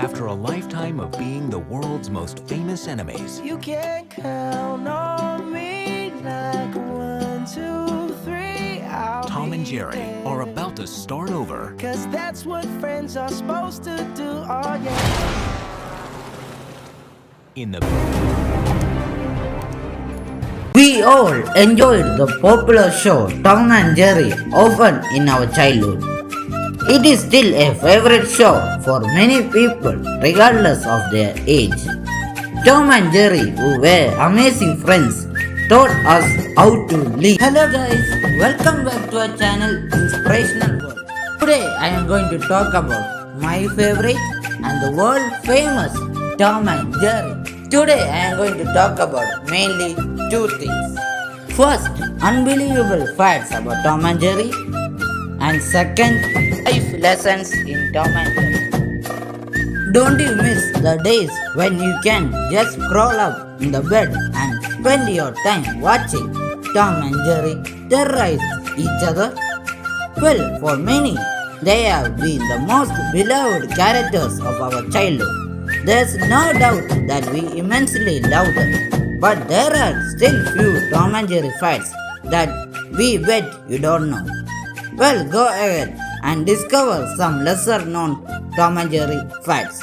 after a lifetime of being the world's most famous enemies. You can count on me like 1, 2, 3. Tom and Jerry are about to start over. 'Cause that's what friends are supposed to do. Oh yeah. In the We all enjoyed the popular show Tom and Jerry often in our childhood. It is still a favorite show for many people regardless of their age. Tom and Jerry, who were amazing friends, taught us how to live. Hello guys, welcome back to our channel Inspirational World. Today I am going to talk about my favorite and the world famous Tom and Jerry. Today I am going to talk about mainly two things. First, unbelievable facts about Tom and Jerry, and second, life lessons in Tom and Jerry. Don't you miss the days when you can just crawl up in the bed and spend your time watching Tom and Jerry terrorize each other? Well, for many, they have been the most beloved characters of our childhood. There's no doubt that we immensely love them, but there are still few Tom and Jerry facts that we bet you don't know. Well, go ahead and discover some lesser known Tom and Jerry facts.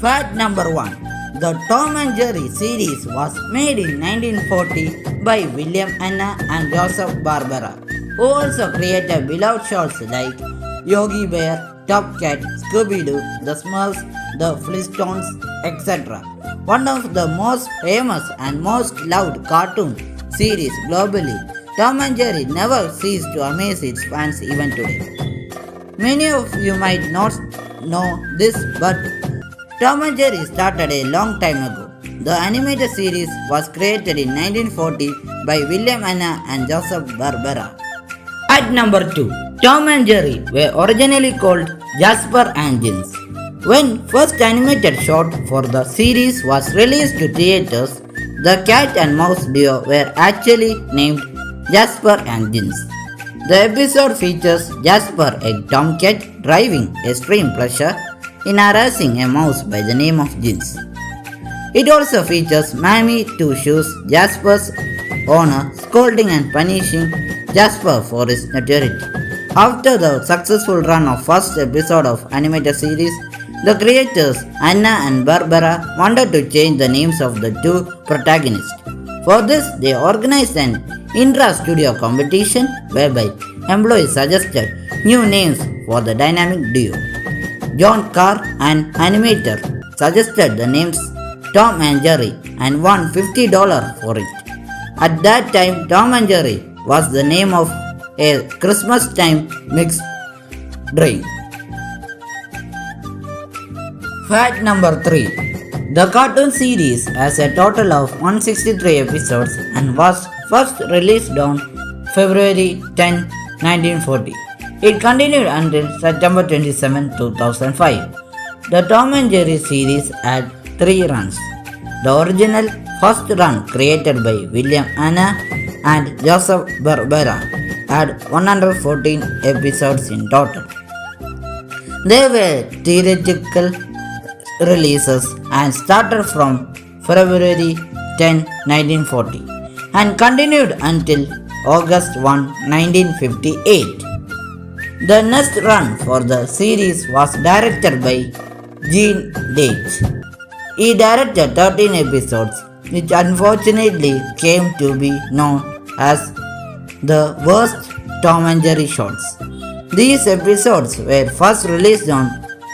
Fact number 1. The Tom and Jerry series was made in 1940 by William Hanna and Joseph Barbera, who also created beloved shows like Yogi Bear, Top Cat, Scooby-Doo, The Smurfs, The Flintstones, etc. One of the most famous and most loved cartoon series globally, Tom and Jerry never ceased to amaze its fans even today. Many of you might not know this, but Tom and Jerry started a long time ago. The animated series was created in 1940 by William Hanna and Joseph Barbera. At number 2, Tom and Jerry were originally called Jasper and Jins. When first animated short for the series was released to theaters, the cat and mouse duo were actually named Jasper and Jins. The episode features Jasper, a tomcat, driving extreme pleasure in harassing a mouse by the name of Jins. It also features Mammy Two Shoes, Jasper's owner, scolding and punishing Jasper for his notoriety. After the successful run of first episode of animated series, the creators Hanna and Barbera wanted to change the names of the two protagonists. For this, they organized an intra-studio competition whereby employees suggested new names for the dynamic duo. John Carr, an animator, suggested the names Tom and Jerry and won $50 for it. At that time, Tom and Jerry was the name of a Christmas time mixed drink. Fact number 3. The cartoon series has a total of 163 episodes and was first released on February 10, 1940. It continued until September 27, 2005. The Tom and Jerry series had 3 runs. The original first run, created by William Hanna and Joseph Barbera, had 114 episodes in total. They were theatrical releases and started from February 10, 1940 and continued until August 1, 1958. The next run for the series was directed by Gene Deitch. He directed 13 episodes, which unfortunately came to be known as the worst Tom and Jerry shorts. These episodes were first released on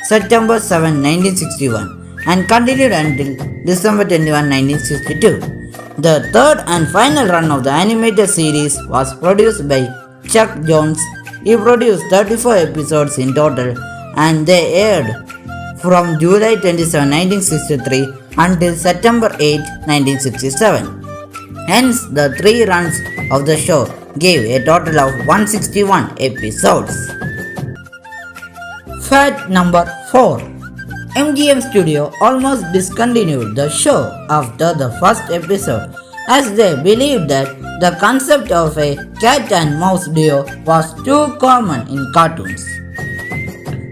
September 7, 1961 and continued until December 21, 1962. The third and final run of the animated series was produced by Chuck Jones. He produced 34 episodes in total and they aired from July 27, 1963 until September 8, 1967. Hence, the 3 runs of the show gave a total of 161 episodes. Fact number 4. MGM Studio almost discontinued the show after the first episode as they believed that the concept of a cat and mouse duo was too common in cartoons.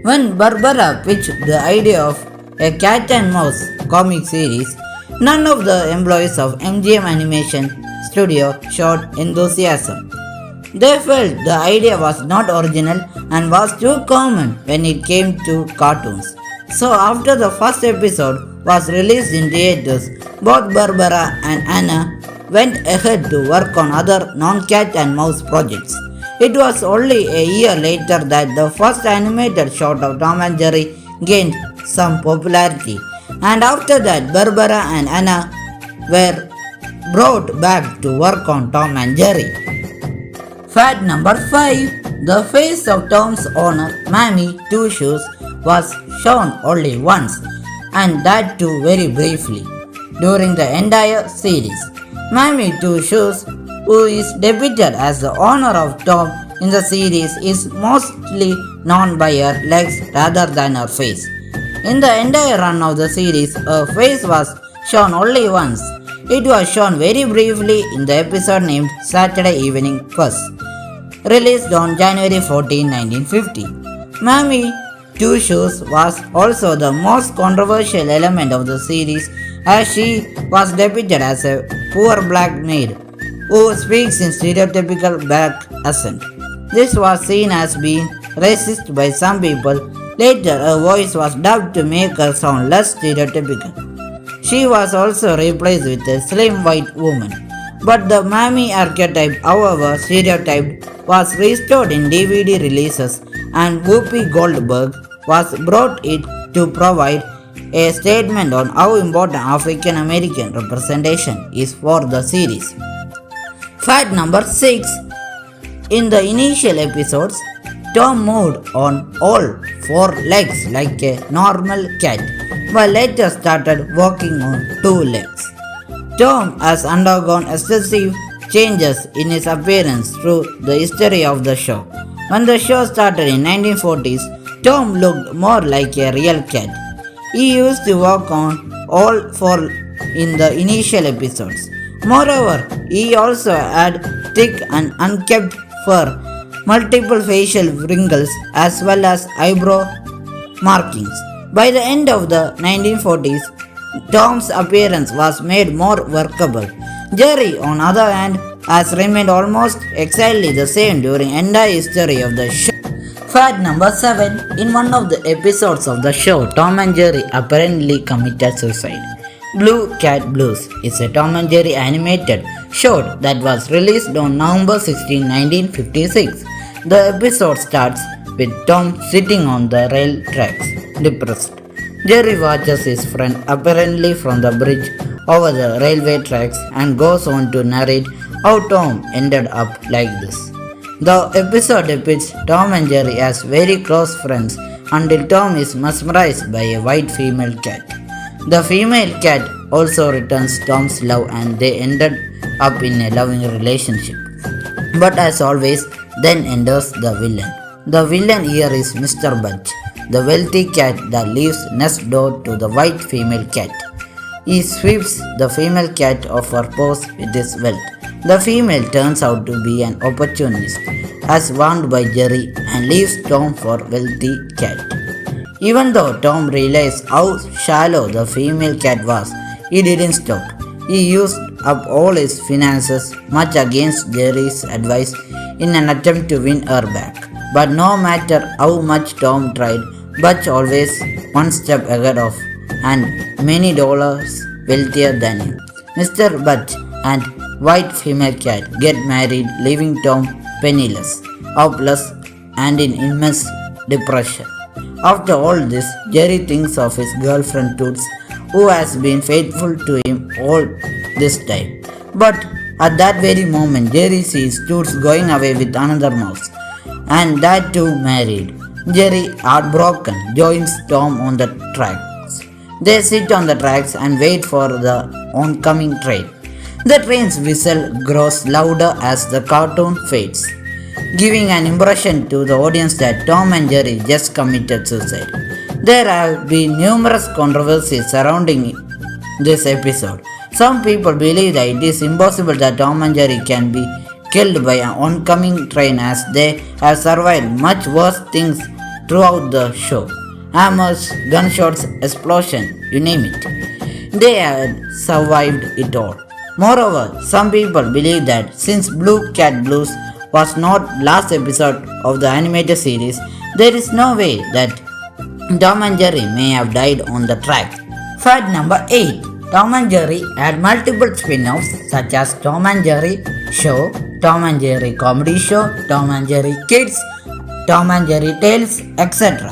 When Barbera pitched the idea of a cat and mouse comic series, none of the employees of MGM Animation Studio showed enthusiasm. They felt the idea was not original and was too common when it came to cartoons. So after the first episode was released in theaters, both Barbera and Anna went ahead to work on other non-cat and mouse projects. It was only a year later that the first animated short of Tom and Jerry gained some popularity, and after that Barbera and Anna were brought back to work on Tom and Jerry. Fact number 5. The face of Tom's owner, Mammy Two Shoes, was shown only once, and that too very briefly, during the entire series. Mammy Two Shoes, who is depicted as the owner of Tom in the series, is mostly known by her legs rather than her face. In the entire run of the series, her face was shown only once. It was shown very briefly in the episode named Saturday Evening Fuss, released on January 14, 1950. Mammy Two Shoes was also the most controversial element of the series, as she was depicted as a poor black maid who speaks in stereotypical black accent. This was seen as being racist by some people. Later, her voice was dubbed to make her sound less stereotypical. She was also replaced with a slim white woman. But the Mammy archetype, however stereotyped, was restored in DVD releases, and Whoopi Goldberg was brought in to provide a statement on how important African American representation is for the series. Fact number 6. In the initial episodes, Tom moved on all four legs like a normal cat, but later started walking on two legs. Tom has undergone excessive changes in his appearance through the history of the show. When the show started in 1940s, Tom looked more like a real cat. He used to walk on all four in the initial episodes. Moreover, he also had thick and unkempt fur, multiple facial wrinkles, as well as eyebrow markings. By the end of the 1940s, Tom's appearance was made more workable. Jerry, on the other hand, has remained almost exactly the same during the entire history of the show. Fact number 7. In one of the episodes of the show, Tom and Jerry apparently committed suicide. Blue Cat Blues is a Tom and Jerry animated show that was released on November 16, 1956. The episode starts with Tom sitting on the rail tracks, depressed. Jerry watches his friend apparently from the bridge over the railway tracks and goes on to narrate how Tom ended up like this. The episode depicts Tom and Jerry as very close friends until Tom is mesmerized by a white female cat. The female cat also returns Tom's love and they ended up in a loving relationship. But as always, then enters the villain. The villain here is Mr. Budge, the wealthy cat that lives next door to the white female cat. He sweeps the female cat off her paws with his wealth. The female turns out to be an opportunist, as warned by Jerry, and leaves Tom for wealthy cat. Even though Tom realized how shallow the female cat was, he didn't stop. He used up all his finances, much against Jerry's advice, in an attempt to win her back. But no matter how much Tom tried, Budge always one step ahead of and many dollars wealthier than him. Mr. Budge and white female cat get married, leaving Tom penniless, hopeless, and in immense depression. After all this, Jerry thinks of his girlfriend Toots, who has been faithful to him all this time. But at that very moment, Jerry sees Toots going away with another mouse, and that too married. Jerry, heartbroken, joins Tom on the tracks. They sit on the tracks and wait for the oncoming train. The train's whistle grows louder as the cartoon fades, giving an impression to the audience that Tom and Jerry just committed suicide. There have been numerous controversies surrounding this episode. Some people believe that it is impossible that Tom and Jerry can be killed by an oncoming train, as they have survived much worse things throughout the show. Hammers, gunshots, explosion, you name it. They had survived it all. Moreover, some people believe that since Blue Cat Blues was not last episode of the animated series, there is no way that Tom and Jerry may have died on the track. Fact number 8. Tom and Jerry had multiple spin-offs such as Tom and Jerry Show, Tom and Jerry Comedy Show, Tom and Jerry Kids, Tom and Jerry Tales, etc.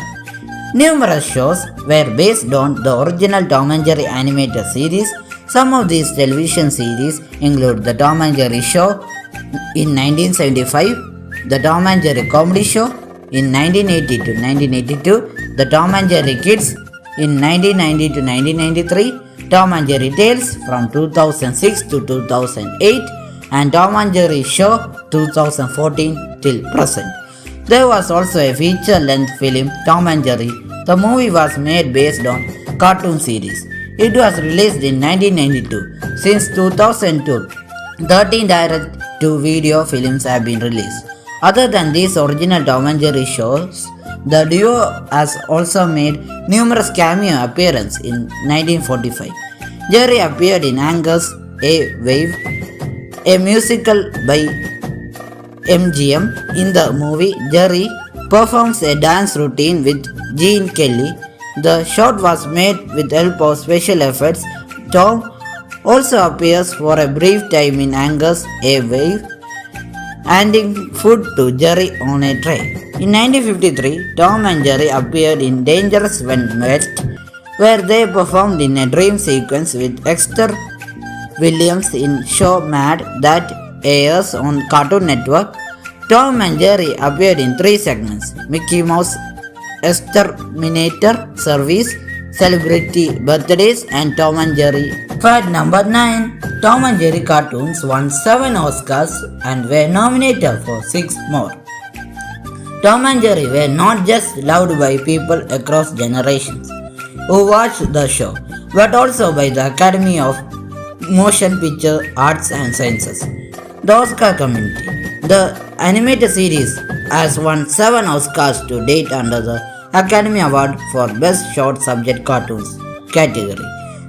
Numerous shows were based on the original Tom and Jerry animated series. Some of these television series include the Tom and Jerry Show in 1975, the Tom and Jerry Comedy Show in 1980 to 1982, the Tom and Jerry Kids in 1990 to 1993, Tom and Jerry Tales from 2006 to 2008, and Tom and Jerry Show 2014 till present. There was also a feature-length film, Tom and Jerry. The movie was made based on cartoon series. It was released in 1992. Since 2002, 13 direct-to-video films have been released. Other than these original Tom and Jerry shows, the duo has also made numerous cameo appearances in 1945. Jerry appeared in Angus A. Wave, a musical by MGM. In the movie, Jerry performs a dance routine with Gene Kelly. The shot was made with help of special effects. Tom also appears for a brief time in Angus A. Wave, handing food to Jerry on a tray. In 1953, Tom and Jerry appeared in Dangerous When Wet, where they performed in a dream sequence with Esther Williams in show Mad that airs on Cartoon Network. Tom and Jerry appeared in 3 segments: Mickey Mouse Exterminator Service, Celebrity Birthdays, and Tom and Jerry. Fact number 9. Tom and Jerry cartoons won 7 Oscars and were nominated for 6 more. Tom and Jerry were not just loved by people across generations who watched the show, but also by the Academy of Motion Picture Arts and Sciences, the Oscar community. The animated series has won 7 Oscars to date under the Academy Award for Best Short Subject Cartoons category.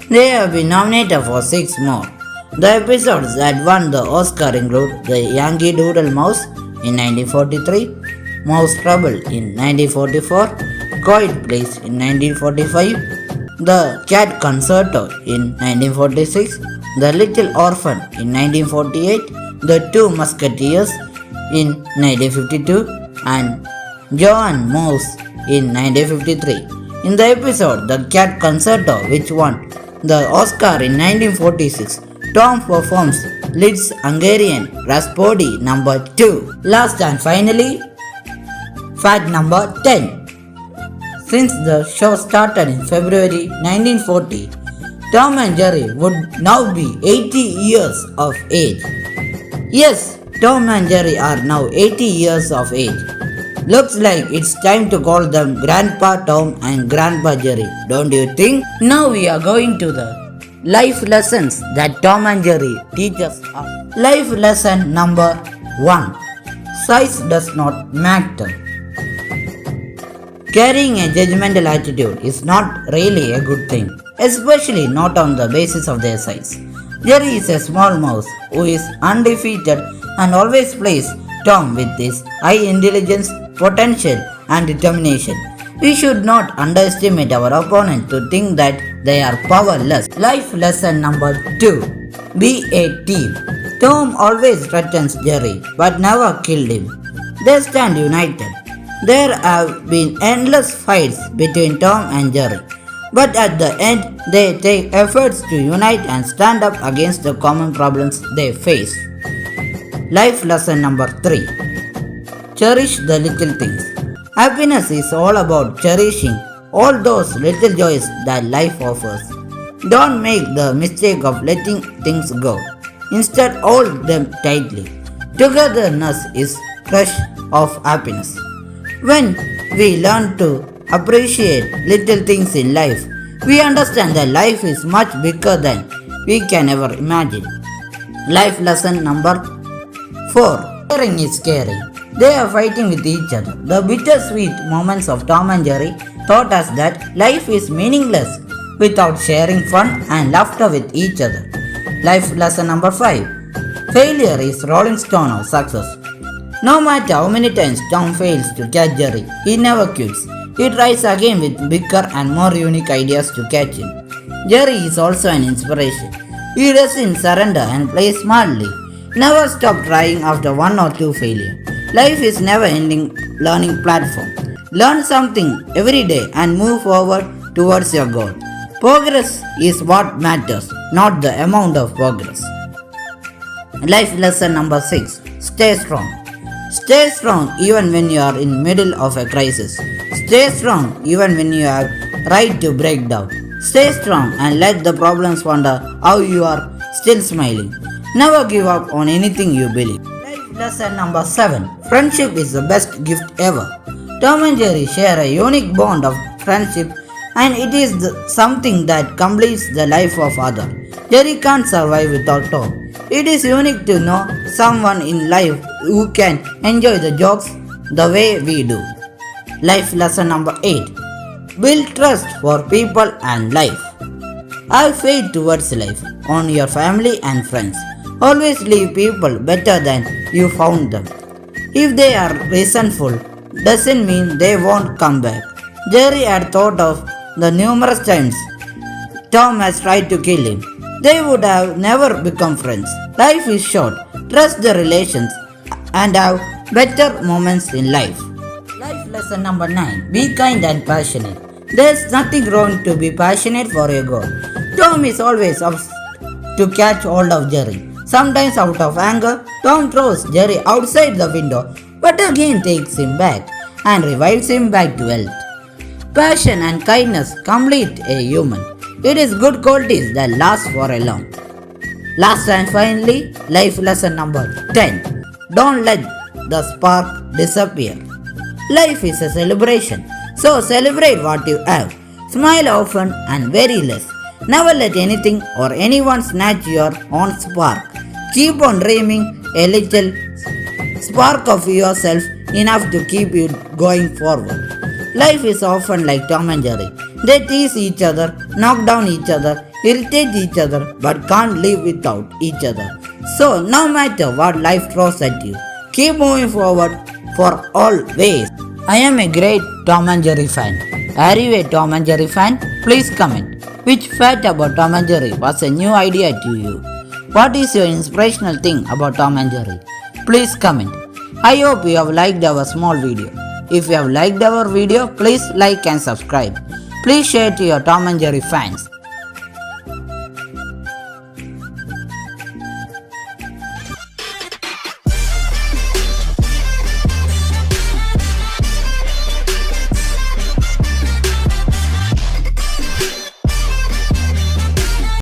They have been nominated for 6 more. The episodes that won the Oscar include The Yankee Doodle Mouse in 1943, Mouse Trouble in 1944, Quiet Place in 1945, The Cat Concerto in 1946, The Little Orphan in 1948, The Two Musketeers in 1952, and Joan Mouse in 1953. In the episode The Cat Concerto, which won the Oscar in 1946, Tom performs Liszt's Hungarian Rhapsody number 2. Last and finally, fact number 10. Since the show started in February 1940, Tom and Jerry would now be 80 years of age. Yes, Tom and Jerry are now 80 years of age. Looks like it's time to call them Grandpa Tom and Grandpa Jerry, don't you think? Now we are going to the life lessons that Tom and Jerry teach us. Life lesson number 1. Size does not matter. Carrying a judgmental attitude is not really a good thing, especially not on the basis of their size. Jerry is a small mouse who is undefeated and always plays Tom with his high intelligence, potential, and determination. We should not underestimate our opponent to think that they are powerless. Life lesson number 2. Be a team. Tom always threatens Jerry but never killed him. They stand united. There have been endless fights between Tom and Jerry, but at the end they take efforts to unite and stand up against the common problems they face. Life lesson number 3. Cherish the little things. Happiness is all about cherishing all those little joys that life offers. Don't make the mistake of letting things go. Instead, hold them tightly. Togetherness is crush of happiness. When we learn to appreciate little things in life, we understand that life is much bigger than we can ever imagine. Life lesson number 4. Caring is caring. They are fighting with each other. The bittersweet moments of Tom and Jerry taught us that life is meaningless without sharing fun and laughter with each other. Life lesson number 5. Failure is rolling stone of success. No matter how many times Tom fails to catch Jerry, he never quits. He tries again with bigger and more unique ideas to catch him. Jerry is also an inspiration. He doesn't surrender and plays smartly. Never stop trying after one or two failures. Life is never ending learning platform. Learn something every day and move forward towards your goal. Progress is what matters, not the amount of progress. Life lesson number 6. Stay strong. Stay strong even when you are in middle of a crisis. Stay strong even when you are right to break down. Stay strong and let the problems wonder how you are still smiling. Never give up on anything you believe. Life lesson number 7. Friendship is the best gift ever. Tom and Jerry share a unique bond of friendship, and it is something that completes the life of others. Jerry can't survive without Tom. It is unique to know someone in life who can enjoy the jokes the way we do. Life lesson number 8. Build trust for people and life. Have faith towards life, on your family and friends. Always leave people better than you found them. If they are resentful, doesn't mean they won't come back. Jerry had thought of the numerous times Tom has tried to kill him. They would have never become friends. Life is short. Trust the relations and have better moments in life. Life lesson number 9. Be kind and passionate. There's nothing wrong to be passionate for a goal. Tom is always up to catch hold of Jerry. Sometimes out of anger, Tom throws Jerry outside the window but again takes him back and revives him back to health. Passion and kindness complete a human. It is good qualities that last for a long. Last and finally, life lesson number 10. Don't let the spark disappear. Life is a celebration, so celebrate what you have. Smile often and very less. Never let anything or anyone snatch your own spark. Keep on dreaming a little spark of yourself enough to keep you going forward. Life is often like Tom and Jerry. They tease each other, knock down each other, irritate each other, but can't live without each other. So, no matter what life throws at you, keep moving forward for always. I am a great Tom and Jerry fan. Are you a Tom and Jerry fan? Please comment. Which fact about Tom and Jerry was a new idea to you? What is your inspirational thing about Tom and Jerry? Please comment. I hope you have liked our small video. If you have liked our video, please like and subscribe. Please share to your Tom and Jerry fans.